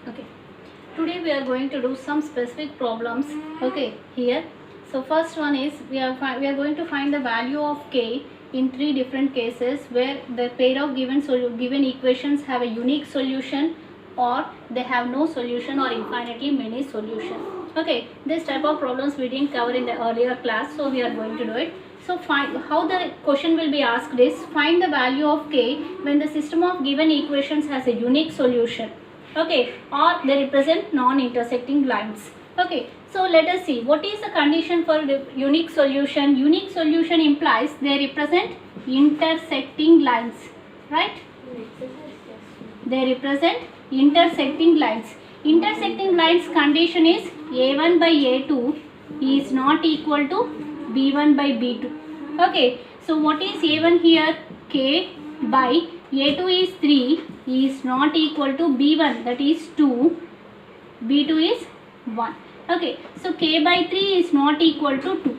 Okay, today we are going to do some specific problems. Okay, here. So first one is we are going to find the value of k in three different cases where the pair of given equations have a unique solution, or they have no solution, or infinitely many solution. Okay, this type of problems we didn't cover in the earlier class, so we are going to do it. So find how the question will be asked is find the value of k when the system of given equations has a unique solution. Okay, or they represent non-intersecting lines. Okay, so let us see what is the condition for the unique solution. Unique solution implies they represent intersecting lines, right? They represent intersecting lines. Intersecting lines condition is a1 by a2 is not equal to b1 by b2. Okay, so what is a1 here? K by a2 is 3 is not equal to b1, that is 2, b2 is 1. Okay, so k by 3 is not equal to 2.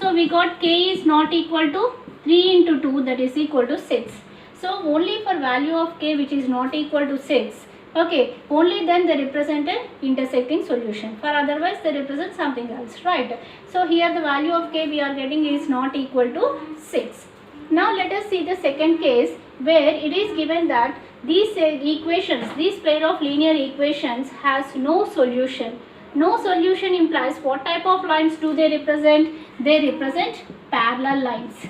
So we got k is not equal to 3 into 2, that is equal to 6. So only for value of k which is not equal to 6, okay, only then they represent an intersecting solution. For otherwise they represent something else, right? So here the value of k we are getting is not equal to 6. Now let us see the second case where it is given that these equations, this pair of linear equations has no solution. No solution implies what type of lines do they represent? They represent parallel lines.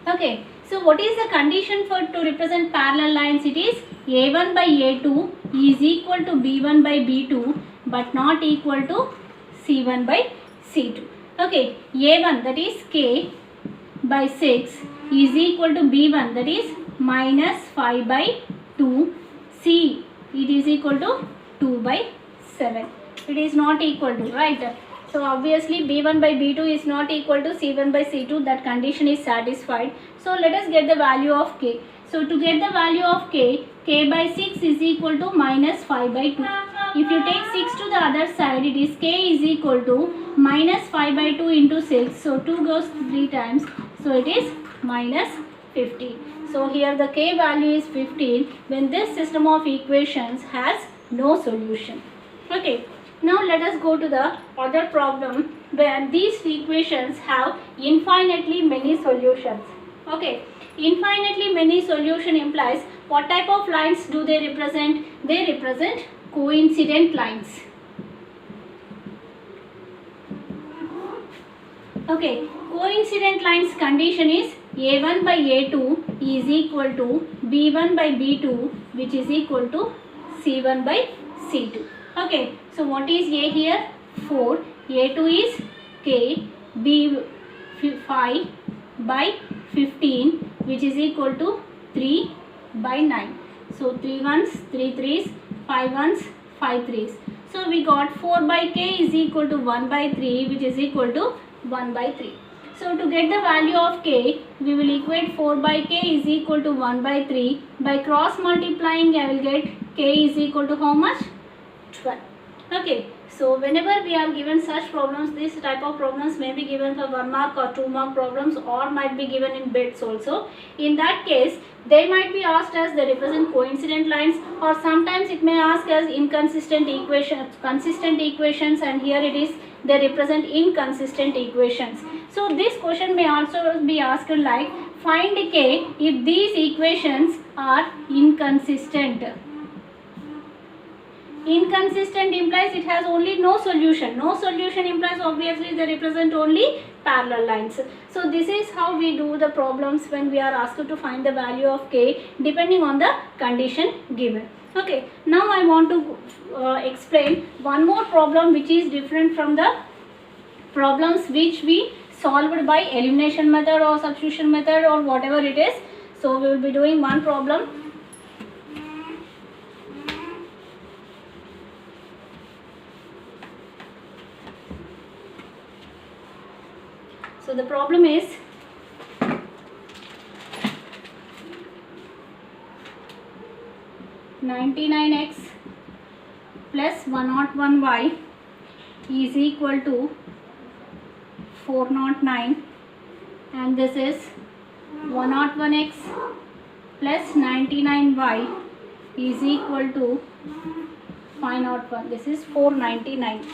Okay, so what is the condition for to represent parallel lines? It is a1 by a2 is equal to b1 by b2 but not equal to c1 by c2. Okay, a1 that is k by 6 is equal to b1 that is minus 5 by 2, c it is equal to 2 by 7. It is not equal to, right? So obviously b1 by b2 is not equal to c1 by c2. That condition is satisfied. So let us get the value of k. So to get the value of k, k by 6 is equal to minus 5 by 2. If you take 6 to the other side, it is k is equal to minus 5 by 2 into 6. So 2 goes 3 times. So it is minus 15. So here the k value is 15 when this system of equations has no solution. Okay, now let us go to the other problem where these equations have infinitely many solutions. Okay, infinitely many solution implies what type of lines do they represent? They represent coincident lines. Okay, coincident lines condition is a1 by a2 is equal to b1 by b2 which is equal to c1 by c2. Okay, so what is a here? 4, a2 is k, b 5 by 15 which is equal to 3 by 9. So 3 ones, 3 threes, 5 ones, 5 threes. So we got 4 by k is equal to 1 by 3 which is equal to 1 by 3. So to get the value of k, we will equate 4 by k is equal to 1 by 3. By cross multiplying, I will get k is equal to how much? 12. Okay, so whenever we are given such problems, this type of problems may be given for 1 mark or 2 mark problems, or might be given in bits also. In that case, they might be asked as they represent coincident lines, or sometimes it may ask as inconsistent equations, consistent equations, and here it is they represent inconsistent equations. So this question may also be asked like find k if these equations are inconsistent. Inconsistent implies it has only no solution. No solution implies obviously they represent only parallel lines. So this is how we do the problems when we are asked to find the value of k depending on the condition given. Okay, now I want to explain one more problem which is different from the problems which we solved by elimination method or substitution method or whatever it is. So we will be doing one problem. So the problem is (99x plus 101y is equal to 409, and this is 101x plus 99y is equal to 501. This is 499.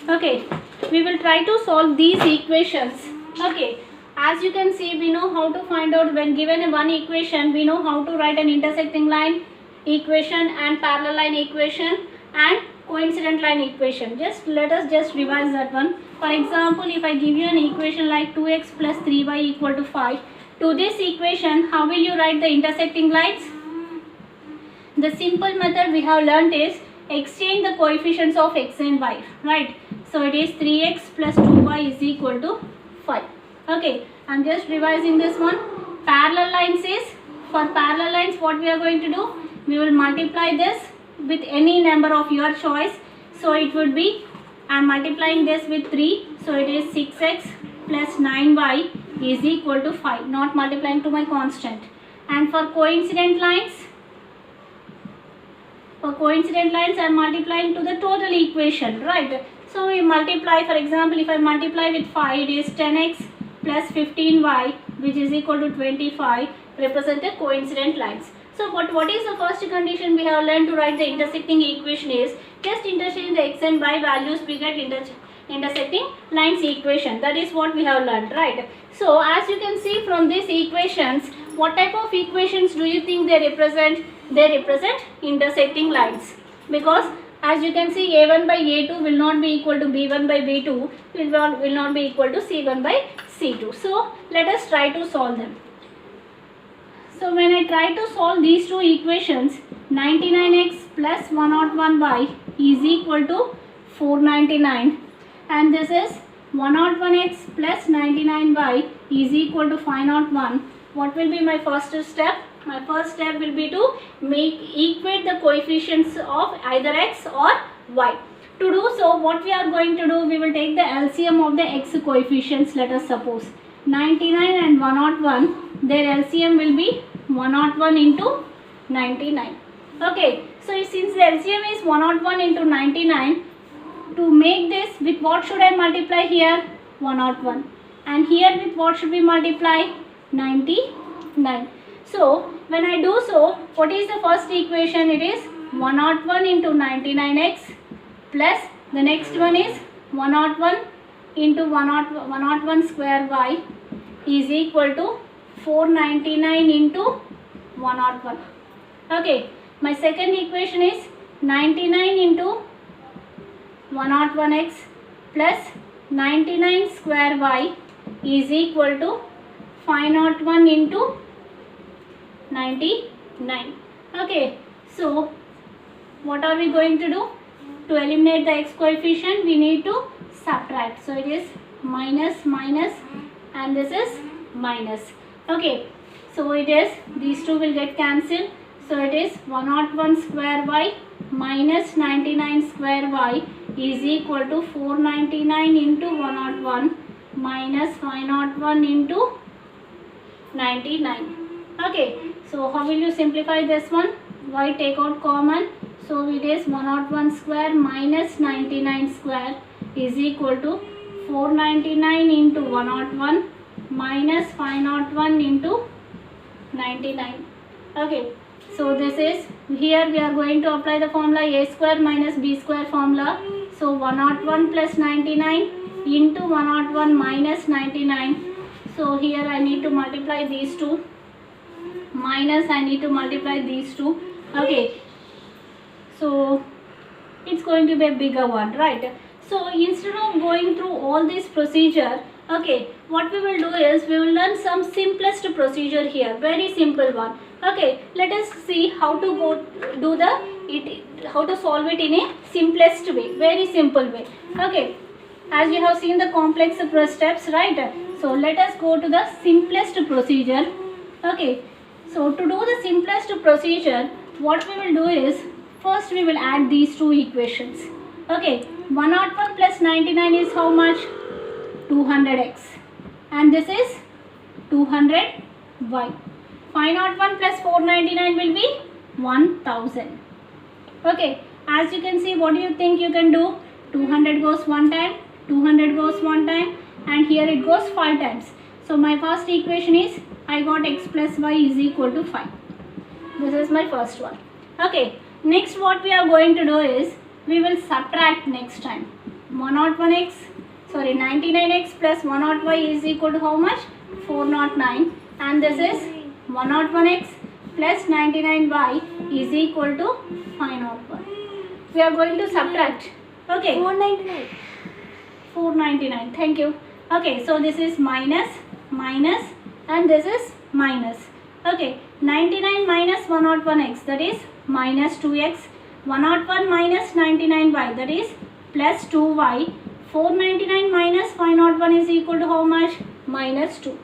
Okay, we will try to solve these equations. Okay, as you can see, we know how to find out when given one equation, we know how to write an intersecting line equation and parallel line equation and coincident line equation. Let us revise that one. For example, if I give you an equation like 2x plus 3y equal to 5, to this equation, how will you write the intersecting lines? The simple method we have learnt is exchange the coefficients of x and y, right? So it is 3x plus 2y is equal to 5. Okay, I am just revising this one. Parallel lines is, for parallel lines what we are going to do? We will multiply this with any number of your choice. So it would be, I am multiplying this with 3. So it is 6x plus 9y is equal to 5. Not multiplying to my constant. And for coincident lines, I am multiplying to the total equation, right? So we multiply, for example, if I multiply with 5, it is 10x plus 15y, which is equal to 25, represent the coincident lines. So what is the first condition we have learned to write the intersecting equation is, just interchange the x and y values, we get intersecting lines equation. That is what we have learned, right? So as you can see from these equations, what type of equations do you think they represent? They represent intersecting lines, because as you can see, a1 by a2 will not be equal to b1 by b2, will not be equal to c1 by c2. So let us try to solve them. So when I try to solve these two equations, 99x plus 101y is equal to 499, and this is 101x plus 99y is equal to 501. What will be my first step? My first step will be to equate the coefficients of either x or y. To do so, what we are going to do, we will take the LCM of the x coefficients. Let us suppose 99 and 101, their LCM will be 101 into 99. Okay, so since the LCM is 101 into 99, to make this, with what should I multiply here? 101. And here with what should we multiply? 99. So when I do so, what is the first equation? It is 101 into 99x plus the next one is 101 into 101 square y is equal to 499 into 101. Okay, my second equation is 99 into 101x plus 99 square y is equal to 501 into 99. Okay, so what are we going to do? To eliminate the x coefficient, we need to subtract. So it is minus minus and this is minus. Okay, so it is, these two will get cancelled. So it is 101 square y minus 99 square y is equal to 499 into 101 minus 501 into 99. Okay, so how will you simplify this one? Y take out common. So it is 101 square minus 99 square is equal to 499 into 101 minus 501 into 99. Okay, so this is, here we are going to apply the formula a square minus b square formula. So 101 plus 99 into 101 minus 99. So here I need to multiply these two, minus I need to multiply these two. Okay, so it's going to be a bigger one, right? So instead of going through all this procedure, okay, what we will do is we will learn some simplest procedure here, very simple one. Okay, let us see how to how to solve it in a simplest way, very simple way. Okay, as you have seen the complex steps, right? So let us go to the simplest procedure. Okay, so to do the simplest procedure, what we will do is, first we will add these two equations. Okay, 101 plus 99 is how much? 200x, and this is 200y. 501 plus 499 will be 1000. Okay, as you can see, what do you think you can do? 200 goes one time, 200 goes one time, and here it goes 5 times. So my first equation is, I got x plus y is equal to 5. This is my first one. Okay, next what we are going to do is we will subtract next time. 101x, sorry 99x plus 101y is equal to how much? 409, and this is 101x plus 99y is equal to 501. We are going to subtract. Okay. 499. 499. Thank you. Okay, so this is minus, minus, and this is minus. Okay, 99 minus 101x, that is minus 2x. 101 minus 99y, that is plus 2y. 499 minus 501 is equal to how much? Minus 2.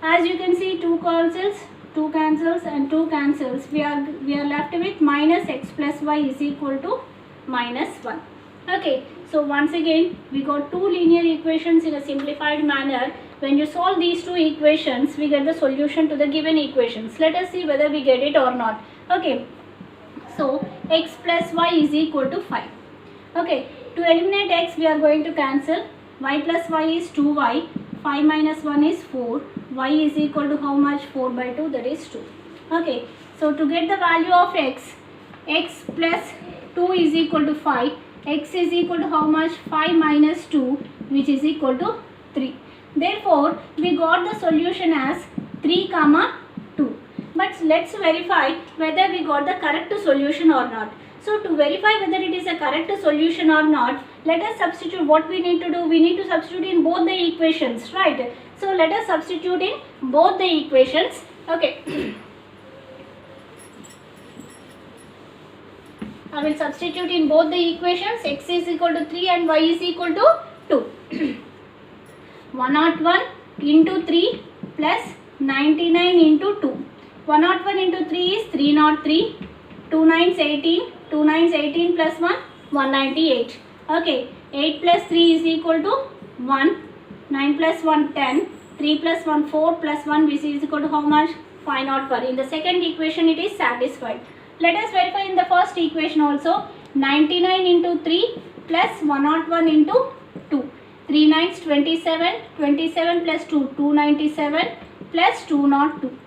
As you can see, 2 cancels, 2 cancels, and 2 cancels. We are left with minus x plus y is equal to minus 1. Okay, so once again we got two linear equations in a simplified manner. When you solve these two equations, we get the solution to the given equations. Let us see whether we get it or not. Okay, so x plus y is equal to 5. Okay, to eliminate x we are going to cancel. Y plus y is 2y, 5 minus 1 is 4, y is equal to how much? 4 by 2, that is 2. Okay, so to get the value of x plus 2 is equal to 5, x is equal to how much? 5 minus 2, which is equal to 3. Therefore, we got the solution as 3 comma 2. But let's verify whether we got the correct solution or not. So to verify whether it is a correct solution or not, let us substitute. What we need to do, we need to substitute in both the equations, right? So let us substitute in both the equations. Okay. I will substitute in both the equations. X is equal to 3 and y is equal to 2. 101 into 3 plus 99 into 2. 101 into 3 is 303. 2 nines 18. 2 nines 18 plus 1, 198. Okay, 8 plus 3 is equal to 1. 9 plus 1, 10. 3 plus 1, 4 plus 1, which is equal to how much? 501. In the second equation, it is satisfied. Let us verify in the first equation also. 99 into 3 plus 101 into 2. 3 nines 27. 27 plus 2, 297 plus 202.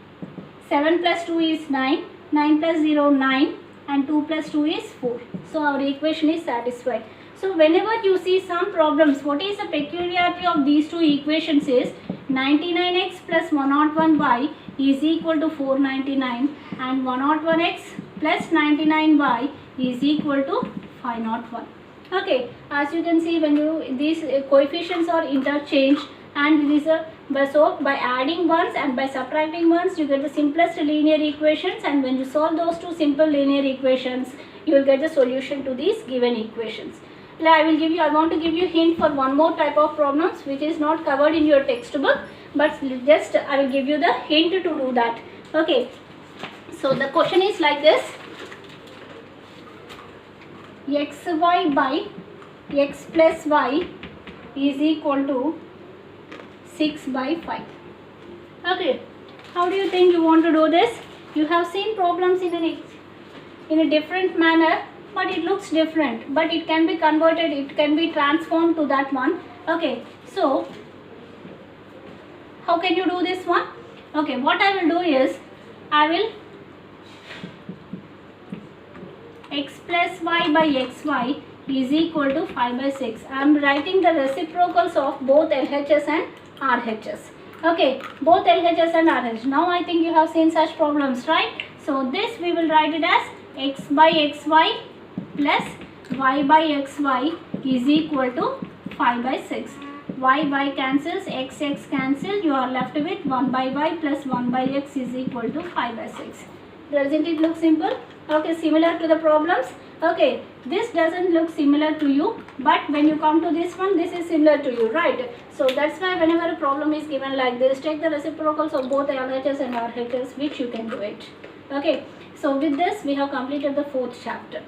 7 plus 2 is 9. 9 plus 0, 9. And 2 plus 2 is 4. So our equation is satisfied. So whenever you see some problems, what is the peculiarity of these two equations is 99x plus 101y is equal to 499 and 101x plus 99y is equal to 501. Okay, as you can see, when these coefficients are interchanged, and these are so by adding ones and by subtracting ones, you get the simplest linear equations, and when you solve those two simple linear equations, you will get the solution to these given equations. I want to give you hint for one more type of problems which is not covered in your textbook, but just I will give you the hint to do that. Okay, so the question is like this: xy by x plus y is equal to 6 by 5. Okay, how do you think you want to do this? You have seen problems in a different manner, but it looks different, but it can be converted, it can be transformed to that one. Okay, so how can you do this one? Okay, what I will do is, I will x plus y by xy is equal to 5 by 6. I am writing the reciprocals of both LHS and RHS. Okay, both LHS and RH. Now I think you have seen such problems, right? So this we will write it as x by xy plus y by xy is equal to 5 by 6. Y cancels, x cancel, you are left with 1 by y plus 1 by x is equal to 5 by 6. Doesn't it look simple? Okay, similar to the problems. Okay, this doesn't look similar to you, but when you come to this one, this is similar to you, right? So that's why whenever a problem is given like this, take the reciprocals of both LHS and RHS, which you can do it. Okay, so with this we have completed the 4th chapter.